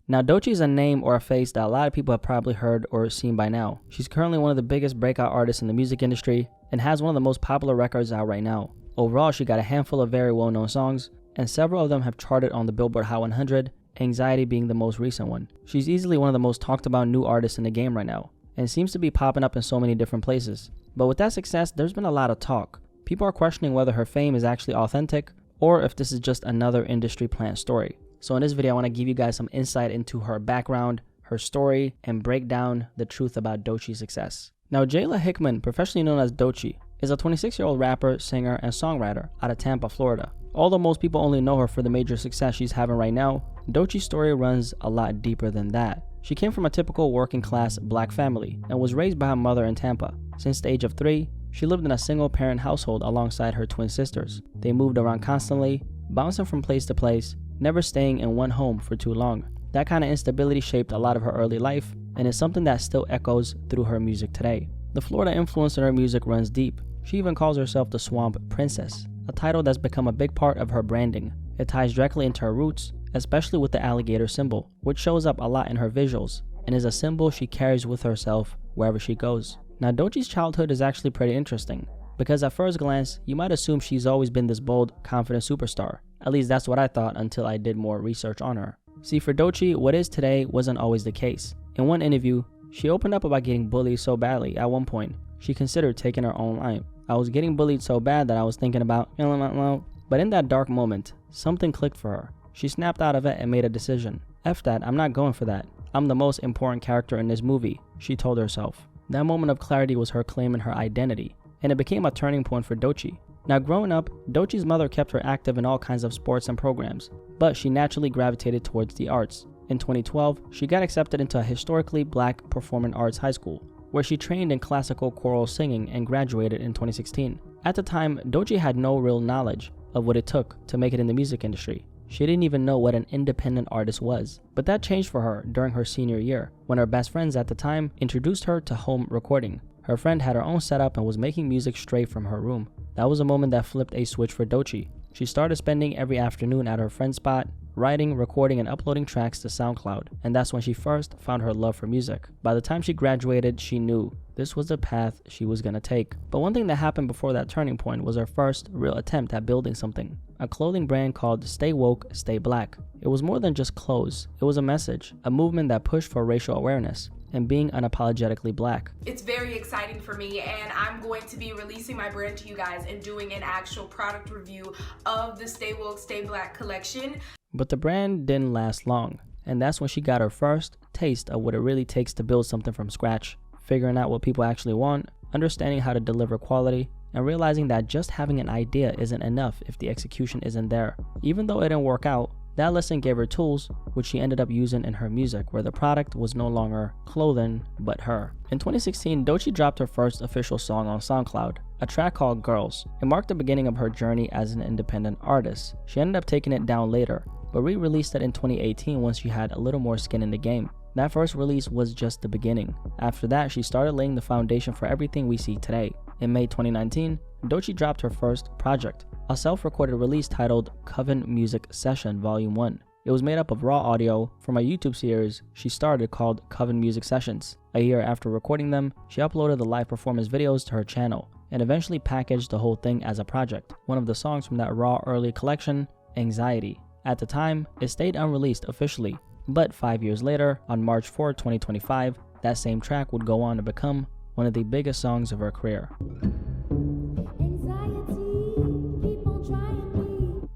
Now, Doechii is a name or a face that a lot of people have probably heard or seen by now. She's currently one of the biggest breakout artists in the music industry and has one of the most popular records out right now. Overall, she got a handful of very well-known songs, and several of them have charted on the Billboard Hot 100, Anxiety being the most recent one. She's easily one of the most talked about new artists in the game right now, and seems to be popping up in so many different places. But with that success, there's been a lot of talk. People are questioning whether her fame is actually authentic, or if this is just another industry plant story. So in this video, I want to give you guys some insight into her background, her story, and break down the truth about Doechii's success. Now, Jayla Hickman, professionally known as Doechii, is a 26-year-old rapper, singer, and songwriter out of Tampa, Florida. Although most people only know her for the major success she's having right now, Doechii's story runs a lot deeper than that. She came from a typical working-class black family and was raised by her mother in Tampa. Since the age of 3, she lived in a single-parent household alongside her twin sisters. They moved around constantly, bouncing from place to place, never staying in one home for too long. That kind of instability shaped a lot of her early life, and is something that still echoes through her music today. The Florida influence in her music runs deep. She even calls herself the Swamp Princess, a title that's become a big part of her branding. It ties directly into her roots, especially with the alligator symbol, which shows up a lot in her visuals, and is a symbol she carries with herself wherever she goes. Now, Doechii's childhood is actually pretty interesting, because at first glance, you might assume she's always been this bold, confident superstar. At least that's what I thought until I did more research on her. See, for Doechii, what is today wasn't always the case. In one interview, she opened up about getting bullied so badly at one point, she considered taking her own life. I was getting bullied so bad that I was thinking about, but in that dark moment, something clicked for her. She snapped out of it and made a decision. F that, I'm not going for that. I'm the most important character in this movie, she told herself. That moment of clarity was her claiming her identity, and it became a turning point for Doechii. Now, growing up, Doechii's mother kept her active in all kinds of sports and programs, but she naturally gravitated towards the arts. In 2012, she got accepted into a historically black performing arts high school, where she trained in classical choral singing and graduated in 2016. At the time, Doechii had no real knowledge of what it took to make it in the music industry. She didn't even know what an independent artist was. But that changed for her during her senior year, when her best friends at the time introduced her to home recording. Her friend had her own setup and was making music straight from her room. That was a moment that flipped a switch for Doechii. She started spending every afternoon at her friend's spot, writing, recording, and uploading tracks to SoundCloud, and that's when she first found her love for music. By the time she graduated, she knew this was the path she was gonna take. But one thing that happened before that turning point was her first real attempt at building something, a clothing brand called Stay Woke, Stay Black. It was more than just clothes. It was a message, a movement that pushed for racial awareness and being unapologetically black. It's very exciting for me, and I'm going to be releasing my brand to you guys and doing an actual product review of the Stay Woke, Stay Black collection. But the brand didn't last long, and that's when she got her first taste of what it really takes to build something from scratch, figuring out what people actually want, understanding how to deliver quality, and realizing that just having an idea isn't enough if the execution isn't there. Even though it didn't work out, that lesson gave her tools, which she ended up using in her music, where the product was no longer clothing, but her. In 2016, Doechii dropped her first official song on SoundCloud, a track called Girls. It marked the beginning of her journey as an independent artist. She ended up taking it down later, but re-released it in 2018 once she had a little more skin in the game. That first release was just the beginning. After that, she started laying the foundation for everything we see today. In May 2019, Doechii dropped her first project, a self-recorded release titled Coven Music Session Volume 1. It was made up of raw audio from a YouTube series she started called Coven Music Sessions. A year after recording them, she uploaded the live performance videos to her channel, and eventually packaged the whole thing as a project. One of the songs from that raw early collection, Anxiety. At the time, it stayed unreleased officially, but 5 years later, on March 4, 2025, that same track would go on to become one of the biggest songs of her career.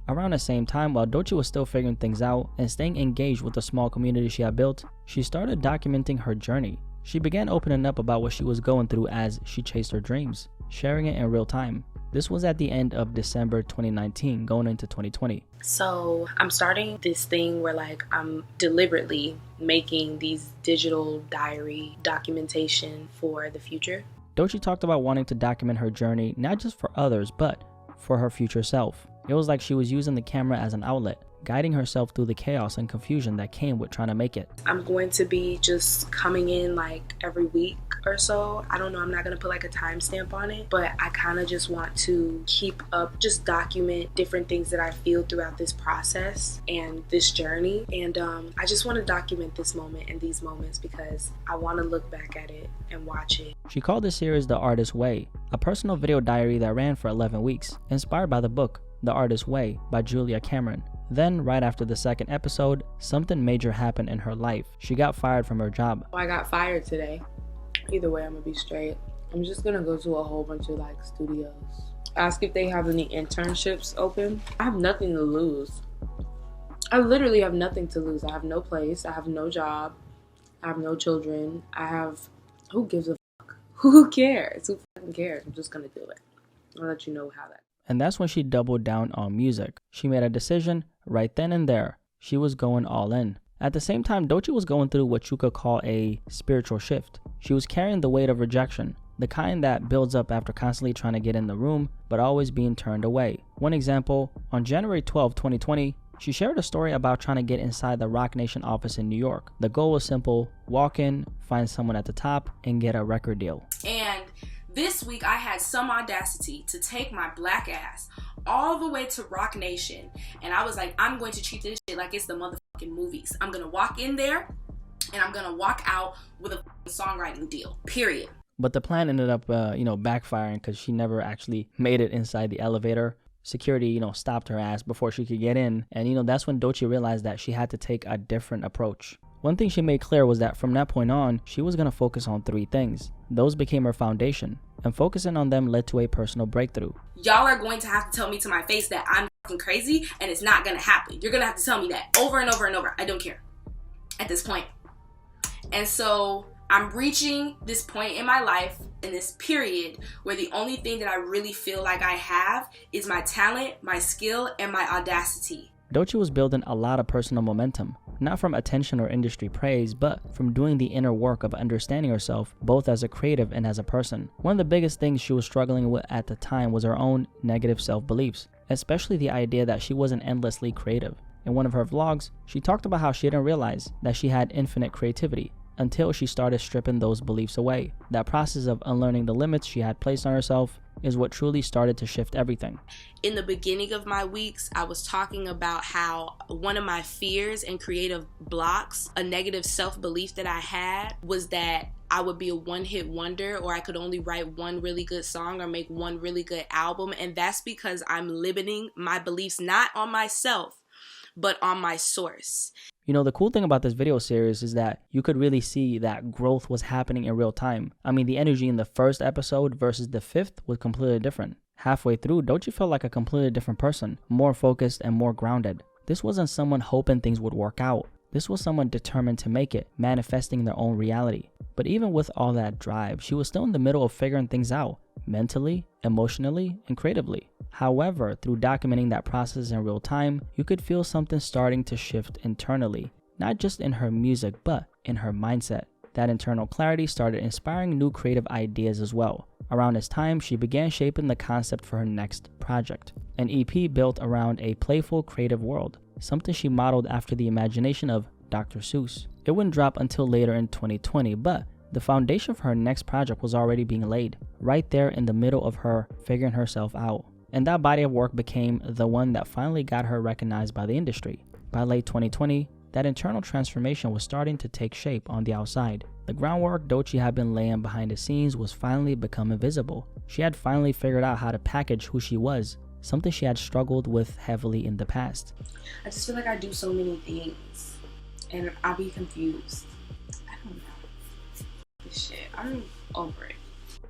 Around the same time, while Doechii was still figuring things out and staying engaged with the small community she had built, she started documenting her journey. She began opening up about what she was going through as she chased her dreams, sharing it in real time. This was at the end of December 2019, going into 2020. So I'm starting this thing where I'm deliberately making these digital diary documentation for the future. Doechii talked about wanting to document her journey, not just for others, but for her future self. It was like she was using the camera as an outlet, guiding herself through the chaos and confusion that came with trying to make it. I'm going to be just coming in every week or so. I don't know, I'm not gonna put like a timestamp on it, but I kind of just want to keep up, just document different things that I feel throughout this process and this journey. And I just want to document this moment and these moments because I want to look back at it and watch it. She called the series The Artist's Way, a personal video diary that ran for 11 weeks, inspired by the book The Artist's Way by Julia Cameron. Then, right after the second episode, something major happened in her life. She got fired from her job. I got fired today. Either way, I'm gonna be straight. I'm just gonna go to a whole bunch of like studios. Ask if they have any internships open. I have nothing to lose. I literally have nothing to lose. I have no place. I have no job. I have no children. Who gives a fuck? Who cares? Who fucking cares? I'm just gonna do it. I'll let you know how that. And that's when she doubled down on music. She made a decision right then and there. She was going all in. At the same time, Doechii was going through what you could call a spiritual shift. She was carrying the weight of rejection, the kind that builds up after constantly trying to get in the room, but always being turned away. One example, on January 12, 2020, she shared a story about trying to get inside the Roc Nation office in New York. The goal was simple: walk in, find someone at the top, and get a record deal. And this week I had some audacity to take my black ass all the way to Roc Nation, and I was like, I'm going to treat this shit like it's the motherfucking movies. I'm gonna walk in there and I'm gonna walk out with a songwriting deal, period. But the plan ended up backfiring because she never actually made it inside the elevator. Security stopped her ass before she could get in, and that's when Doechii realized that she had to take a different approach. One thing she made clear was that from that point on, she was going to focus on 3 things. Those became her foundation, and focusing on them led to a personal breakthrough. Y'all are going to have to tell me to my face that I'm fucking crazy, and it's not going to happen. You're going to have to tell me that over and over and over. I don't care at this point. And so I'm reaching this point in my life, in this period, where the only thing that I really feel like I have is my talent, my skill, and my audacity. Doechii was building a lot of personal momentum, not from attention or industry praise, but from doing the inner work of understanding herself, both as a creative and as a person. One of the biggest things she was struggling with at the time was her own negative self-beliefs, especially the idea that she wasn't endlessly creative. In one of her vlogs, she talked about how she didn't realize that she had infinite creativity until she started stripping those beliefs away. That process of unlearning the limits she had placed on herself is what truly started to shift everything. In the beginning of my weeks, I was talking about how one of my fears and creative blocks, a negative self-belief that I had, was that I would be a one-hit wonder, or I could only write one really good song or make one really good album. And that's because I'm limiting my beliefs not on myself, but on my source. The cool thing about this video series is that you could really see that growth was happening in real time. I mean, the energy in the first episode versus the 5th was completely different. Halfway through, Doechii felt like a completely different person, more focused and more grounded. This wasn't someone hoping things would work out. This was someone determined to make it, manifesting their own reality. But even with all that drive, she was still in the middle of figuring things out, mentally, emotionally, and creatively. However, through documenting that process in real time, you could feel something starting to shift internally, not just in her music, but in her mindset. That internal clarity started inspiring new creative ideas as well. Around this time, she began shaping the concept for her next project, an EP built around a playful, creative world, something she modeled after the imagination of Dr. Seuss. It wouldn't drop until later in 2020, but the foundation for her next project was already being laid, right there in the middle of her figuring herself out. And that body of work became the one that finally got her recognized by the industry. By late 2020, that internal transformation was starting to take shape on the outside. The groundwork Doechii had been laying behind the scenes was finally becoming visible. She had finally figured out how to package who she was, something she had struggled with heavily in the past. I just feel like I do so many things, and I'll be confused. I don't know. This shit, I'm over it.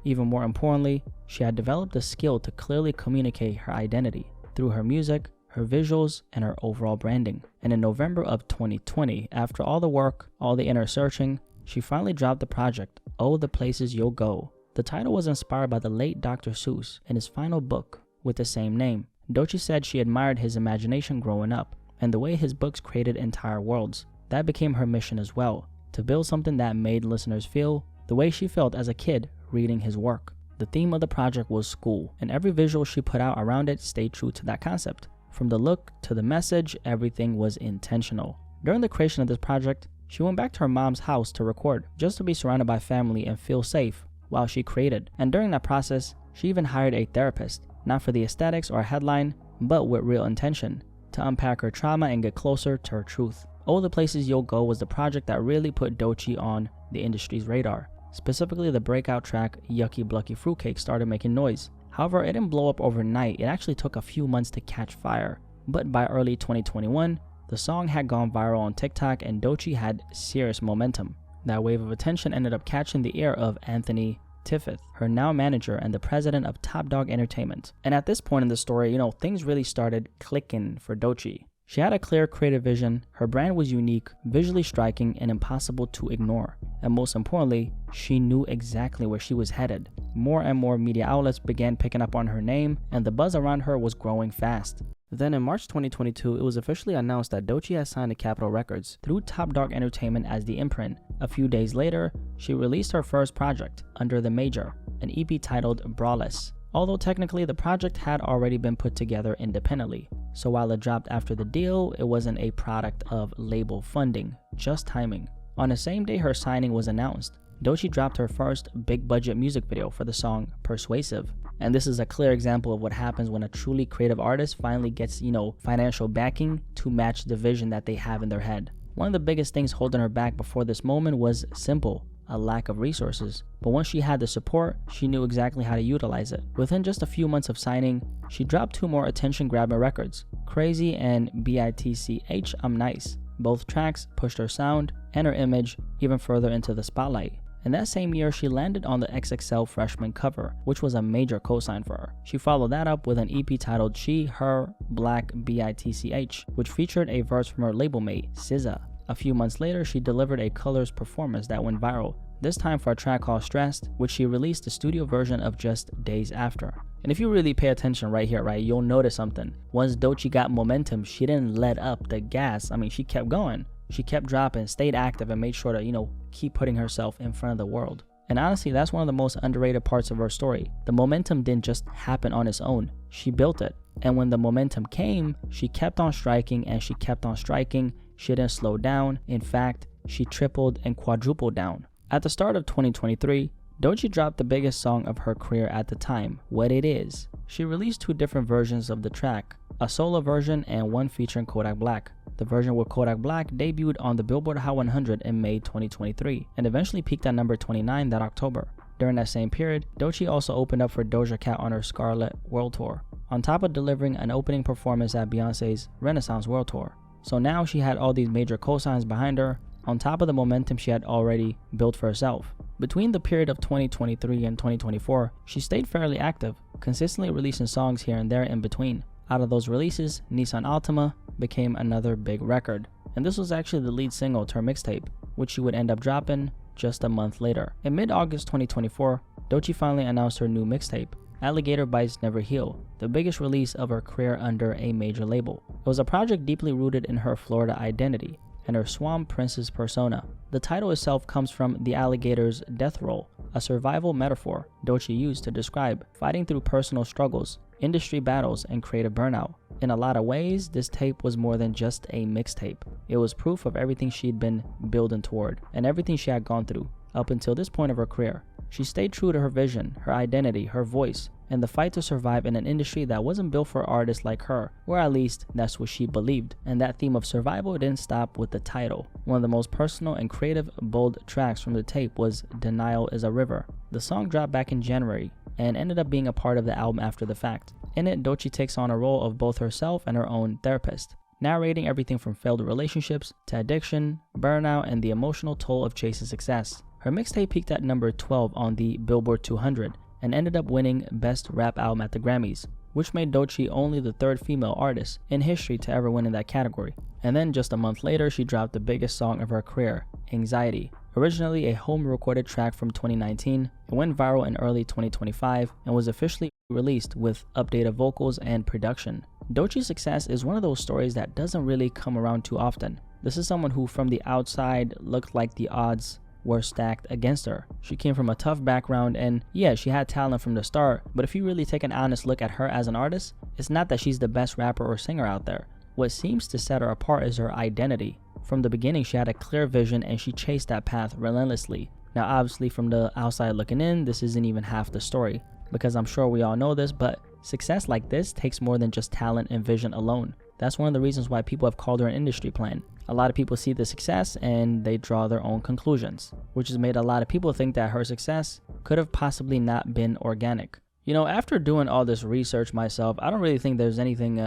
Even more importantly, she had developed the skill to clearly communicate her identity through her music, her visuals, and her overall branding. And in November of 2020, after all the work, all the inner searching, she finally dropped the project, Oh, the Places You'll Go. The title was inspired by the late Dr. Seuss and his final book with the same name. Doechii said she admired his imagination growing up and the way his books created entire worlds. That became her mission as well, to build something that made listeners feel the way she felt as a kid reading his work. The theme of the project was school, and every visual she put out around it stayed true to that concept. From the look to the message, everything was intentional. During the creation of this project, She went back to her mom's house to record, just to be surrounded by family and feel safe while she created. And during that process, she even hired a therapist, not for the aesthetics or a headline, but with real intention, to unpack her trauma and get closer to her truth. All the Places You'll Go was the project that really put Doechii on the industry's radar. Specifically, the breakout track Yucky Blucky Fruitcake started making noise. However, it didn't blow up overnight. It actually took a few months to catch fire. But by early 2021, the song had gone viral on TikTok and Doechii had serious momentum. That wave of attention ended up catching the ear of Anthony Tiffith, her now manager and the president of Top Dog Entertainment. And at this point in the story, things really started clicking for Doechii. She had a clear creative vision, her brand was unique, visually striking, and impossible to ignore. And most importantly, she knew exactly where she was headed. More and more media outlets began picking up on her name, and the buzz around her was growing fast. Then in March 2022, it was officially announced that Doechii had signed to Capitol Records through Top Dog Entertainment as the imprint. A few days later, she released her first project, Under the Major, an EP titled Brawless. Although technically the project had already been put together independently. So while it dropped after the deal, it wasn't a product of label funding, just timing. On the same day her signing was announced, Doechii dropped her first big budget music video for the song Persuasive. And this is a clear example of what happens when a truly creative artist finally gets, financial backing to match the vision that they have in their head. One of the biggest things holding her back before this moment was simple: a lack of resources. But once she had the support, she knew exactly how to utilize it. Within just a few months of signing, she dropped 2 more attention-grabbing records, Crazy and BITCH I'm Nice. Both tracks pushed her sound and her image even further into the spotlight. And that same year, she landed on the XXL Freshman cover, which was a major cosign for her. She followed that up with an EP titled She, Her, Black, BITCH, which featured a verse from her label mate, SZA. A few months later, she delivered a Colors performance that went viral, this time for a track called Stressed, which she released the studio version of just days after. And if you really pay attention right here, you'll notice something. Once Doechii got momentum, she didn't let up the gas. She kept going. She kept dropping, stayed active, and made sure to, keep putting herself in front of the world. And honestly, that's one of the most underrated parts of her story. The momentum didn't just happen on its own. She built it. And when the momentum came, she kept on striking and she kept on striking. She didn't slow down. In fact, she tripled and quadrupled down. At the start of 2023, Doechii dropped the biggest song of her career at the time, What It Is. She released 2 different versions of the track, a solo version and one featuring Kodak Black. The version with Kodak Black debuted on the Billboard Hot 100 in May 2023 and eventually peaked at number 29 that October. During that same period, Doechii also opened up for Doja Cat on her Scarlet World Tour, on top of delivering an opening performance at Beyoncé's Renaissance World Tour. So now she had all these major cosigns behind her, on top of the momentum she had already built for herself. Between the period of 2023 and 2024, she stayed fairly active, consistently releasing songs here and there in between. Out of those releases, Nissan Altima became another big record, and this was actually the lead single to her mixtape, which she would end up dropping just a month later. In mid-August 2024, Doechii finally announced her new mixtape, Alligator Bites Never Heal, the biggest release of her career under a major label. It was a project deeply rooted in her Florida identity and her swamp princess persona. The title itself comes from the alligator's death roll, a survival metaphor Doechii used to describe fighting through personal struggles, industry battles, and creative burnout. In a lot of ways, this tape was more than just a mixtape. It was proof of everything she'd been building toward and everything she had gone through up until this point of her career. She stayed true to her vision, her identity, her voice, and the fight to survive in an industry that wasn't built for artists like her, or at least that's what she believed. And that theme of survival didn't stop with the title. One of the most personal and creative, bold tracks from the tape was Denial is a River. The song dropped back in January and ended up being a part of the album after the fact. In it, Doechii takes on a role of both herself and her own therapist, narrating everything from failed relationships to addiction, burnout, and the emotional toll of chasing success. Her mixtape peaked at number 12 on the Billboard 200 and ended up winning Best Rap Album at the Grammys, which made Doechii only the 3rd female artist in history to ever win in that category. And then just a month later, she dropped the biggest song of her career, Anxiety. Originally a home-recorded track from 2019, it went viral in early 2025 and was officially released with updated vocals and production. Doechii's success is one of those stories that doesn't really come around too often. This is someone who from the outside looked like the odds were stacked against her. She came from a tough background and yeah, she had talent from the start, but if you really take an honest look at her as an artist, it's not that she's the best rapper or singer out there. What seems to set her apart is her identity. From the beginning, she had a clear vision and she chased that path relentlessly. Now, obviously, from the outside looking in, this isn't even half the story, because I'm sure we all know this, but success like this takes more than just talent and vision alone. That's one of the reasons why people have called her an industry plant. A lot of people see the success and they draw their own conclusions, which has made a lot of people think that her success could have possibly not been organic. You know, after doing all this research myself, I don't really think there's anything,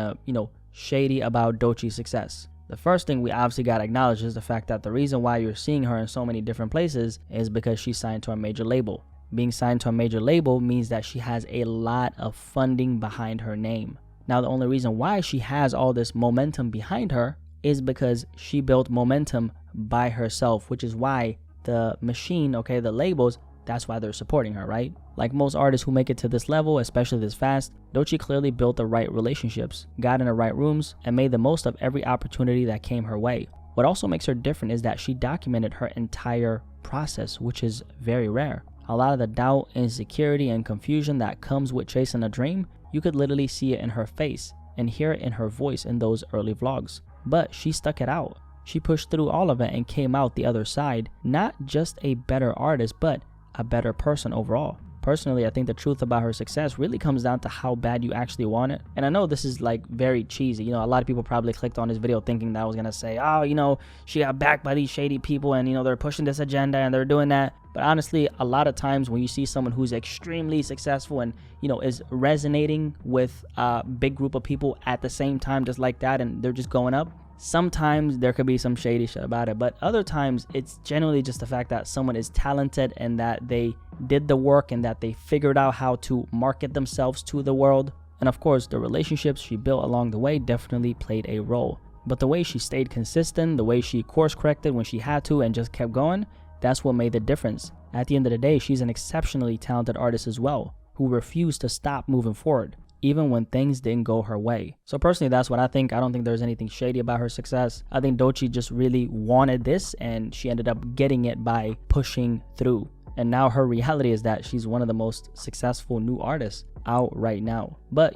shady about Doechii's success. The first thing we obviously got to acknowledge is the fact that the reason why you're seeing her in so many different places is because she's signed to a major label. Being signed to a major label means that she has a lot of funding behind her name. Now, the only reason why she has all this momentum behind her is because she built momentum by herself, which is why the machine, the labels, that's why they're supporting her, right? Like most artists who make it to this level, especially this fast, Doechii clearly built the right relationships, got in the right rooms, and made the most of every opportunity that came her way. What also makes her different is that she documented her entire process, which is very rare. A lot of the doubt, insecurity, and confusion that comes with chasing a dream, you could literally see it in her face and hear it in her voice in those early vlogs. But she stuck it out. She pushed through all of it and came out the other side, not just a better artist, but a better person overall. Personally, I think the truth about her success really comes down to how bad you actually want it. And I know this is like very cheesy. You know, a lot of people probably clicked on this video thinking that I was going to say, oh, she got backed by these shady people and, they're pushing this agenda and they're doing that. But honestly, a lot of times when you see someone who's extremely successful and, is resonating with a big group of people at the same time, just like that, and they're just going up, sometimes there could be some shady shit about it. But other times it's generally just the fact that someone is talented and that they did the work and that they figured out how to market themselves to the world. And of course, the relationships she built along the way definitely played a role. But the way she stayed consistent, the way she course corrected when she had to and just kept going, that's what made the difference. At the end of the day, she's an exceptionally talented artist as well, who refused to stop moving forward, even when things didn't go her way. So personally, that's what I think. I don't think there's anything shady about her success. I think Doechii just really wanted this and she ended up getting it by pushing through. And now her reality is that she's one of the most successful new artists out right now. But,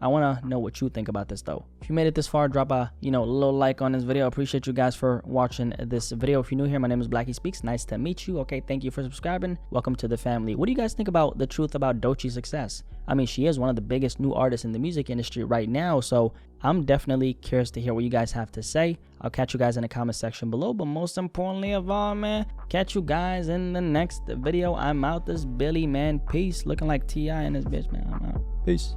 I want to know what you think about this though. If you made it this far, drop a, little like on this video. I appreciate you guys for watching this video. If you're new here, my name is Blacky Spez. Nice to meet you. Okay, thank you for subscribing. Welcome to the family. What do you guys think about the truth about Doechii's success? I mean, she is one of the biggest new artists in the music industry right now, so I'm definitely curious to hear what you guys have to say. I'll catch you guys in the comment section below, but most importantly of all, man, catch you guys in the next video. I'm out. This Billy, man. Peace. Looking like T.I. in this bitch, man. I'm out. Peace.